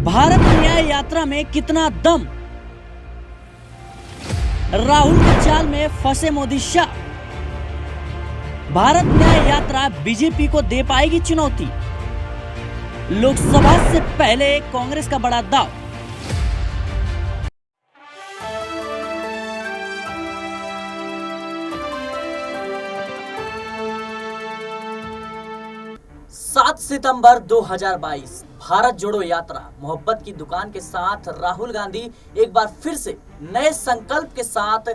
भारत न्याय यात्रा में कितना दम, राहुल की चाल में फंसे मोदी शाह। भारत न्याय यात्रा बीजेपी को दे पाएगी चुनौती। लोकसभा से पहले कांग्रेस का बड़ा दाव। सात सितंबर 2022 भारत जोड़ो यात्रा मोहब्बत की दुकान के साथ राहुल गांधी एक बार फिर से नए संकल्प के साथ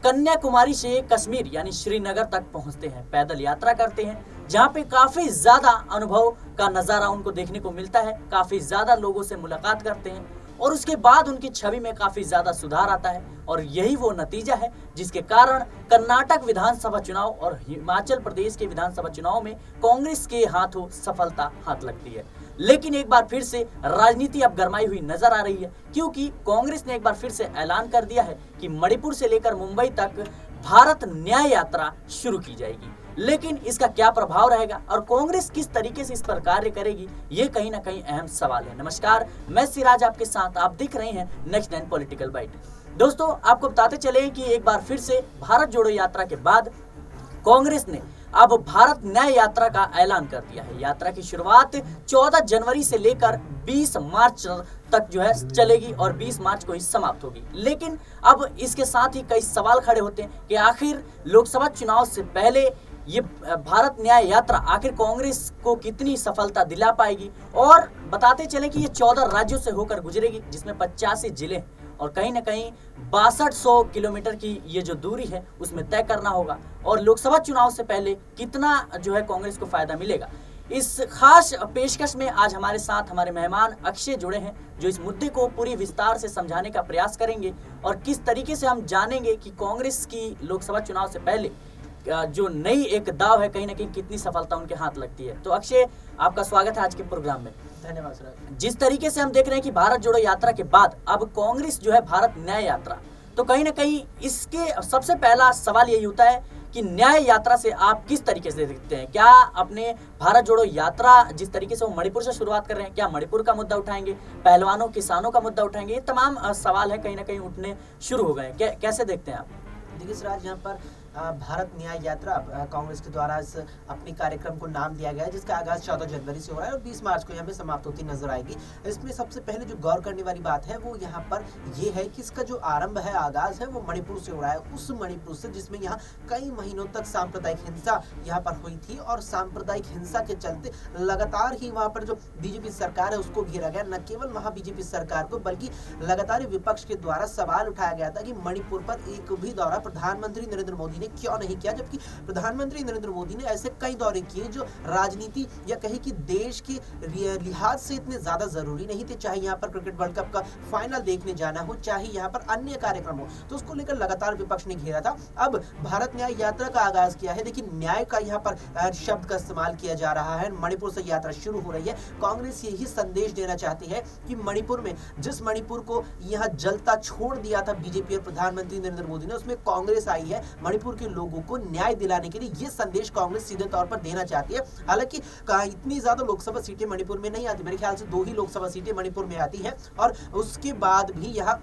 कन्याकुमारी से कश्मीर यानी श्रीनगर तक पहुंचते हैं। पैदल यात्रा करते हैं, जहां पे काफी ज्यादा अनुभव का नजारा उनको देखने को मिलता है। काफी ज्यादा लोगों से मुलाकात करते हैं और उसके बाद उनकी छवि में काफी ज्यादा सुधार आता है। और यही वो नतीजा है जिसके कारण कर्नाटक विधानसभा चुनाव और हिमाचल प्रदेश के विधानसभा चुनाव में कांग्रेस के हाथों सफलता हाथ लगती है। लेकिन एक बार फिर से राजनीति अब गरमाई हुई नजर आ रही है, क्योंकि कांग्रेस ने एक बार फिर से ऐलान कर दिया है कि मणिपुर से लेकर मुंबई तक भारत न्याय यात्रा शुरू की जाएगी। लेकिन इसका क्या प्रभाव रहेगा और कांग्रेस किस तरीके से इस पर कार्य करेगी, ये कहीं ना कहीं अहम सवाल है। नमस्कार, मैं सिराज आपके साथ, आप देख रहे हैं नेक्स्ट 9 पॉलिटिकल बाइट। दोस्तों, आपको बताते चले कि एक बार फिर से भारत जोड़ो यात्रा के बाद कांग्रेस ने अब भारत न्याय यात्रा का ऐलान कर दिया है। यात्रा की शुरुआत 14 जनवरी से लेकर 20 मार्च तक जो है चलेगी और 20 मार्च को ही समाप्त होगी। लेकिन अब इसके साथ ही कई सवाल खड़े होते हैं कि आखिर लोकसभा चुनाव से पहले ये भारत न्याय यात्रा आखिर कांग्रेस को कितनी सफलता दिला पाएगी। और बताते चले कि ये 14 राज्यों से होकर गुजरेगी, जिसमें 85 जिले हैं और कहीं ना कहीं 6200 किलोमीटर की ये जो दूरी है उसमें तय करना होगा। और लोकसभा चुनाव से पहले कितना जो है कांग्रेस को फायदा मिलेगा, इस खास पेशकश में आज हमारे साथ हमारे मेहमान अक्षय जुड़े हैं, जो इस मुद्दे को पूरी विस्तार से समझाने का प्रयास करेंगे और किस तरीके से हम जानेंगे कि कांग्रेस की लोकसभा चुनाव से पहले जो नई एक दाव है कहीं ना कहीं कितनी सफलता उनके हाथ लगती है। तो अक्षय, आपका स्वागत है आज के प्रोग्राम में। धन्यवाद सर। जिस तरीके से हम देख रहे हैं कि भारत जोड़ो यात्रा के बाद अब कांग्रेस जो है भारत न्याय यात्रा, तो कहीं ना कहीं इसके सबसे पहला सवाल यही होता है कि न्याय यात्रा से आप किस तरीके से देखते हैं। क्या अपने भारत जोड़ो यात्रा जिस तरीके से वो मणिपुर से शुरुआत कर रहे हैं, क्या मणिपुर का मुद्दा उठाएंगे, पहलवानों किसानों का मुद्दा उठाएंगे? ये तमाम सवाल है कहीं ना कहीं उठने शुरू हो गए। कैसे देखते हैं आप? देखिए सर, यहाँ पर भारत न्याय यात्रा कांग्रेस के द्वारा इस अपने कार्यक्रम को नाम दिया गया है, जिसका आगाज 14 जनवरी से हो रहा है और 20 मार्च को यहाँ पे समाप्त होती नजर आएगी। इसमें सबसे पहले जो गौर करने वाली बात है वो यहाँ पर ये है कि इसका जो आरंभ है, आगाज है, वो मणिपुर से हो रहा है। उस मणिपुर से जिसमें यहाँ कई महीनों तक सांप्रदायिक हिंसा यहाँ पर हुई थी और सांप्रदायिक हिंसा के चलते लगातार ही वहाँ पर जो बीजेपी सरकार है उसको घेरा गया। न केवल वहाँ बीजेपी सरकार को बल्कि लगातार विपक्ष के द्वारा सवाल उठाया गया था कि मणिपुर पर एक भी दौरा प्रधानमंत्री नरेंद्र मोदी ने क्यों नहीं किया, जबकि प्रधानमंत्री नरेंद्र मोदी ने ऐसे कई दौरे किए जो राजनीति या कहे कि देश के लिहाज से इतने ज्यादा जरूरी नहीं थे। चाहे यहाँ पर क्रिकेट वर्ल्ड कप का फाइनल देखने जाना हो, चाहे यहाँ पर अन्य कार्यक्रम हो, तो उसको लेकर लगातार विपक्ष ने घेरा था। अब भारत न्याय यात्रा का आगाज किया है। देखिए, न्याय का यहाँ पर शब्द का इस्तेमाल किया जा रहा है। मणिपुर से यात्रा शुरू हो रही है। कांग्रेस यही संदेश देना चाहती है कि मणिपुर में, जिस मणिपुर को यहाँ जलता छोड़ दिया था बीजेपी और प्रधानमंत्री नरेंद्र मोदी ने, उसमें कांग्रेस आई है। मणिपुर के लोगों को न्याय दिलाने के लिए ये संदेश कांग्रेस सीधे तौर पर देना चाहती है। हालांकि इतनी ज्यादा लोकसभा सीटें मणिपुर में नहीं आती, मेरे ख्याल से 2 ही लोकसभा सीटें मणिपुर में आती हैं और उसके बाद भी यहाँ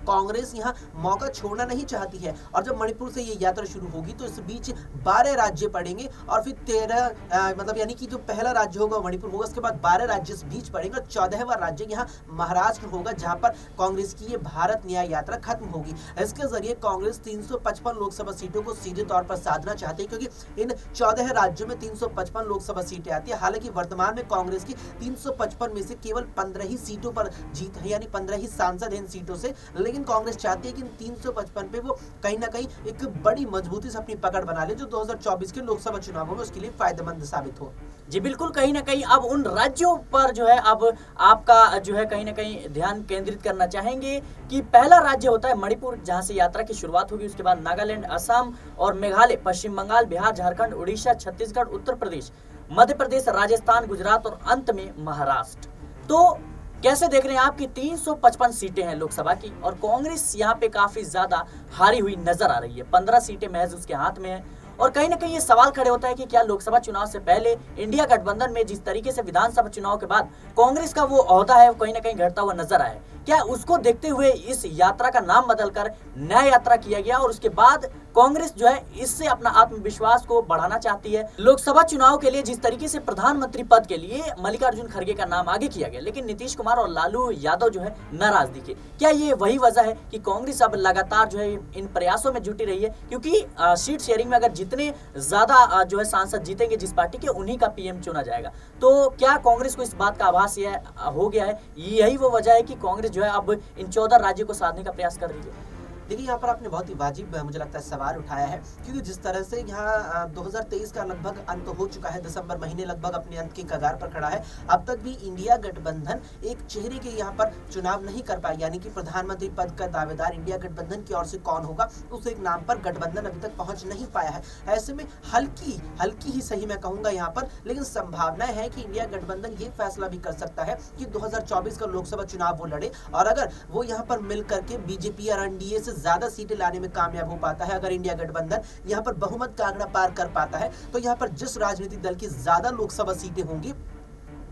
कांग्रेस यहाँ मौका छोड़ना नहीं चाहती है। और जब मणिपुर से ये यात्रा शुरू होगी तो इस बीच 12 राज्य पड़ेंगे और फिर 13 मतलब यानी कि जो पहला राज्य होगा मणिपुर होगा, उसके बाद 12 राज्य इस बीच पड़ेंगे और 14वां राज्य यहाँ महाराष्ट्र होगा, जहां पर कांग्रेस की ये भारत न्याय यात्रा खत्म होगी। इसके जरिए कांग्रेस 355 लोकसभा सीटों को सीधे तौर पर साधना चाहती है, क्योंकि इन 14 राज्यों में 355 लोकसभा सीटें आती है। हालांकि वर्तमान में कांग्रेस की 355 में से केवल 15 ही सीटों पर जीत है, यानी 15 ही सांसद इन सीटों से। लेकिन कांग्रेस चाहती है कि 355 पे वो कहीं ना कहीं एक बड़ी मजबूती से अपनी पकड़ बना ले, जो 2024 के लोकसभा चुनावों में उसके लिए फायदेमंद साबित हो। जी बिल्कुल, कहीं ना कहीं अब उन राज्यों पर जो है अब आपका जो है कहीं ना कहीं ध्यान केंद्रित करना चाहेंगे कि पहला राज्य होता है मणिपुर, जहां से यात्रा की शुरुआत होगी। उसके बाद नागालैंड, असम और मेघालय, पश्चिम बंगाल, बिहार, झारखंड, उड़ीसा, छत्तीसगढ़, उत्तर प्रदेश, मध्य प्रदेश, राजस्थान, गुजरात और अंत में महाराष्ट्र। तो कैसे देख रहे हैं आप कि 355 सीटें हैं लोकसभा की और कांग्रेस यहाँ पे काफी ज्यादा हारी हुई नजर आ रही है। 15 सीटें महज उसके हाथ में है और कहीं ना कहीं ये सवाल खड़े होता है कि क्या लोकसभा चुनाव से पहले इंडिया गठबंधन में जिस तरीके से विधानसभा चुनाव के बाद कांग्रेस का वो ओहदा है कहीं ना कहीं घटता हुआ नजर आया, क्या उसको देखते हुए इस यात्रा का नाम बदलकर न्याय यात्रा किया गया और उसके बाद कांग्रेस जो है इससे अपना आत्मविश्वास को बढ़ाना चाहती है। लोकसभा चुनाव के लिए जिस तरीके से प्रधानमंत्री पद के लिए मल्लिकार्जुन खड़गे का नाम आगे किया गया, लेकिन नीतीश कुमार और लालू यादव जो है नाराज दिखे, क्या ये वही वजह है कि कांग्रेस अब लगातार जो है इन प्रयासों में जुटी रही है? क्योंकि सीट शेयरिंग में अगर जितने ज्यादा जो है सांसद जीतेंगे जिस पार्टी के, उन्हीं का पीएम चुना जाएगा। तो क्या कांग्रेस को इस बात का आभास हो गया है, यही वो वजह है कि कांग्रेस जो है अब इन 14 राज्यों को साधने का प्रयास कर रही है? देखिए, यहाँ पर आपने बहुत ही वाजिब मुझे लगता है सवाल उठाया है, क्योंकि जिस तरह से यहाँ 2023 का लगभग अंत हो चुका है, दिसंबर महीने लगभग अपने अंत की कगार पर खड़ा है, अब तक भी इंडिया गठबंधन एक चेहरे के यहाँ पर चुनाव नहीं कर पाई, यानी कि प्रधानमंत्री पद का दावेदार इंडिया गठबंधन की ओर से कौन होगा उस एक नाम पर गठबंधन अभी तक पहुंच नहीं पाया है। ऐसे में हल्की ही सही मैं कहूंगा यहाँ पर, लेकिन संभावनाएं है कि इंडिया गठबंधन ये फैसला भी कर सकता है कि 2024 का लोकसभा चुनाव वो लड़े, और अगर वो यहाँ पर मिल करके बीजेपी और एनडीए से ज्यादा सीटें लाने में कामयाब हो पाता है, अगर इंडिया गठबंधन यहाँ पर बहुमत का आंकड़ा पार कर पाता है, तो यहाँ पर जिस राजनीतिक दल की ज्यादा लोकसभा सीटें होंगी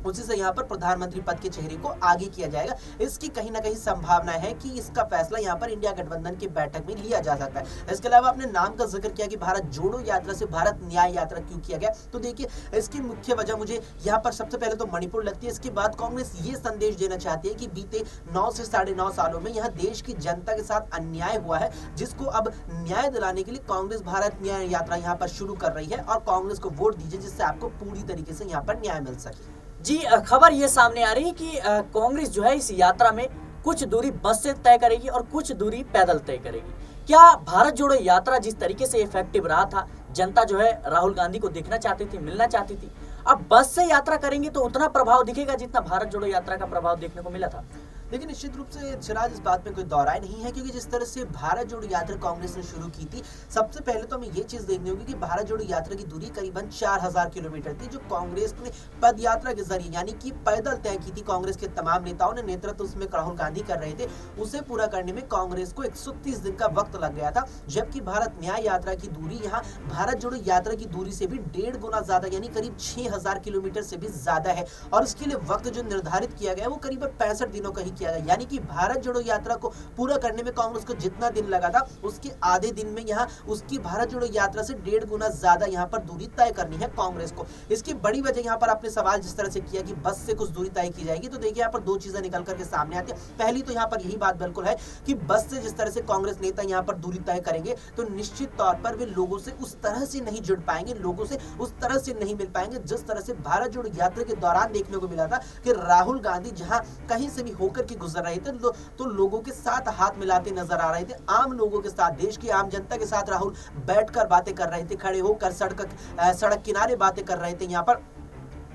उसी से यहाँ पर प्रधानमंत्री पद के चेहरे को आगे किया जाएगा। इसकी कहीं ना कहीं संभावना है कि इसका फैसला यहाँ पर इंडिया गठबंधन की बैठक में लिया जा सकता है। इसके अलावा आपने नाम का जिक्र किया कि भारत जोड़ो यात्रा से भारत न्याय यात्रा क्यों किया गया, तो देखिए इसकी मुख्य वजह मुझे यहाँ पर सबसे पहले तो मणिपुर लगती है। इसके बाद कांग्रेस ये संदेश देना चाहती है कि बीते 9 से 9.5 सालों में यहाँ देश की जनता के साथ अन्याय हुआ है, जिसको अब न्याय दिलाने के लिए कांग्रेस भारत न्याय यात्रा यहाँ पर शुरू कर रही है, और कांग्रेस को वोट दीजिए जिससे आपको पूरी तरीके से यहाँ पर न्याय मिल सके। जी, खबर ये सामने आ रही है कि कांग्रेस जो है इस यात्रा में कुछ दूरी बस से तय करेगी और कुछ दूरी पैदल तय करेगी। क्या भारत जोड़ो यात्रा जिस तरीके से इफेक्टिव रहा था, जनता जो है राहुल गांधी को देखना चाहती थी, मिलना चाहती थी, अब बस से यात्रा करेंगे तो उतना प्रभाव दिखेगा जितना भारत जोड़ो यात्रा का प्रभाव देखने को मिला था? लेकिन निश्चित रूप से चिराज इस बात में कोई दौराय नहीं है, क्योंकि जिस तरह से भारत जोड़ो यात्रा कांग्रेस ने शुरू की थी, सबसे पहले तो हमें ये चीज देखनी होगी कि भारत जोड़ो यात्रा की दूरी करीबन 4000 किलोमीटर थी, जो कांग्रेस ने पद यात्रा के जरिए यानी कि पैदल तय की थी। कांग्रेस के तमाम नेताओं ने, नेतृत्व उसमें राहुल गांधी कर रहे थे, उसे पूरा करने में कांग्रेस को 130 दिन का वक्त लग गया था, जबकि भारत न्याय यात्रा की दूरी यहाँ भारत जोड़ो यात्रा की दूरी से भी 1.5 गुना ज्यादा यानी करीब 6000 किलोमीटर से भी ज्यादा है, और इसके लिए वक्त जो निर्धारित किया गया वो करीब 65 दिनों का ही किया गया, यानी कि भारत जोड़ो यात्रा को पूरा करने में कांग्रेस को जितना दिन लगा था उसके आधे दिन में यहाँ उसकी भारत जोड़ो यात्रा से 1.5 गुना ज्यादा यहाँ पर दूरी तय करनी है कांग्रेस को। इसकी बड़ी वजह यहाँ पर आपने सवाल जिस तरह से किया कि बस से कुछ दूरी तय की जाएगी, तो देखिए यहाँ पर 2 चीजें निकल करके सामने आती है। पहली तो यहाँ पर यही बात बिल्कुल है कि बस से जिस तरह से कांग्रेस नेता यहाँ पर दूरी तय करेंगे तो निश्चित तौर पर वे लोगों से उस तरह से नहीं जुड़ पाएंगे, लोगों से उस तरह से नहीं मिल पाएंगे जिस तरह से भारत जोड़ो यात्रा के दौरान देखने को मिला था कि राहुल गांधी जहां कहीं से भी होकर के गुजर रहे थे तो लोगों के साथ हाथ मिलाते नजर आ रहे थे, आम लोगों के साथ, देश की आम जनता के साथ राहुल बैठकर बातें कर रहे थे, खड़े होकर सड़क किनारे बातें कर रहे थे, यहाँ पर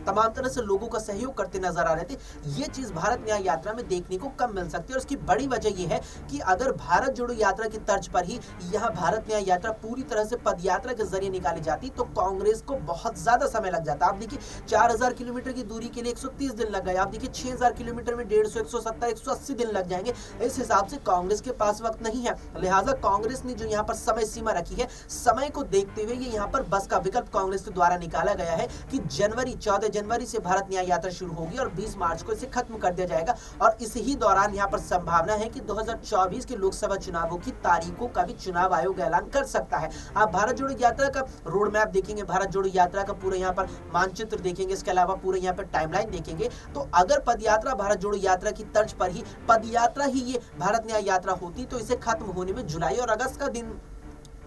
तमाम तरह से लोगों का सहयोग करते नजर आ रहे थे। ये चीज भारत न्याय यात्रा में देखने को कम मिल सकती है, और उसकी बड़ी वजह यह है कि अगर भारत जोड़ो यात्रा की तर्ज पर ही यह भारत न्याय यात्रा पूरी तरह से पद यात्रा के जरिए निकाली जाती तो कांग्रेस को बहुत ज्यादा समय लग जाता। आप देखिए 4000 किलोमीटर की दूरी के लिए 130 दिन लग गए, आप देखिए 6000 किलोमीटर में 150, 170, 180 दिन लग जाएंगे। इस हिसाब से कांग्रेस के पास वक्त नहीं है, लिहाजा कांग्रेस ने जो यहाँ पर समय सीमा रखी है, समय को देखते हुए ये यहाँ पर बस का विकल्प कांग्रेस के द्वारा निकाला गया है कि 14 जनवरी से भारत न्याय यात्रा शुरू होगी और 20 मार्च को इसे खत्म कर दिया जाएगा, और इसी ही दौरान यहाँ पर संभावना है कि 2024 के लोकसभा चुनावों की तारीखों का भी चुनाव आयोग ऐलान कर सकता है। आप भारत जोड़ो यात्रा का रोड मैप देखेंगे, भारत जोड़ो यात्रा का पूरा यहाँ पर मानचित्र देखेंगे, इसके अलावा पूरे यहाँ पर टाइमलाइन देखेंगे, तो अगर पदयात्रा भारत जोड़ो यात्रा की तर्ज पर ही पदयात्रा ही ये भारत न्याय यात्रा होती तो इसे खत्म होने में जुलाई और अगस्त का दिन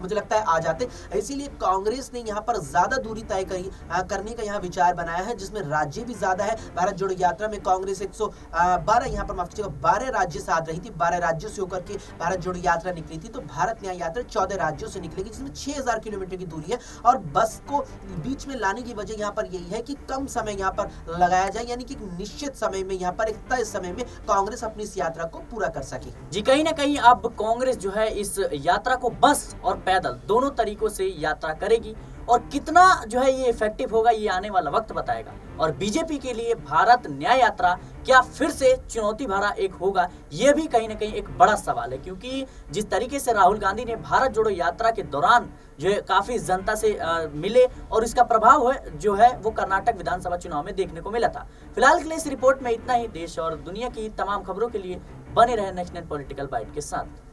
मुझे लगता है आ जाते। इसीलिए कांग्रेस ने यहाँ पर ज्यादा दूरी तय करने का यहाँ विचार बनाया है, जिसमें राज्य भी ज्यादा है। भारत जोड़ो यात्रा में कांग्रेस 112 यहाँ पर माफ कीजिएगा 12 राज्य साथ रही थी, 12 राज्यों से होकर के भारत जोड़ो यात्रा निकली थी, तो भारत न्याय यात्रा 14 राज्यों से निकलेगी, जिसमें 6000 किलोमीटर की दूरी है, और बस को बीच में लाने की वजह यहाँ पर यही है कि कम समय यहाँ पर लगाया जाए, यानी कि निश्चित समय में यहाँ पर एक तय समय में कांग्रेस अपनी इस यात्रा को पूरा कर सके। जी, कहीं ना कहीं अब कांग्रेस जो है इस यात्रा को बस और पैदल दोनों तरीकों से यात्रा करेगी, और कितना जो है ये इफेक्टिव होगा ये आने वाला वक्त बताएगा। और बीजेपी के लिए भारत न्याय यात्रा क्या फिर से चुनौती भरा एक होगा, यह भी कहीं ना कहीं एक बड़ा सवाल है। क्योंकि जिस तरीके से राहुल गांधी ने भारत जोड़ो यात्रा के दौरान जो है काफी जनता से मिले और इसका प्रभाव है जो है वो कर्नाटक विधानसभा चुनाव में देखने को मिला था। फिलहाल के लिए इस रिपोर्ट में इतना ही। देश और दुनिया की तमाम खबरों के लिए बने रहे नेशनल पॉलिटिकल बाइट के साथ।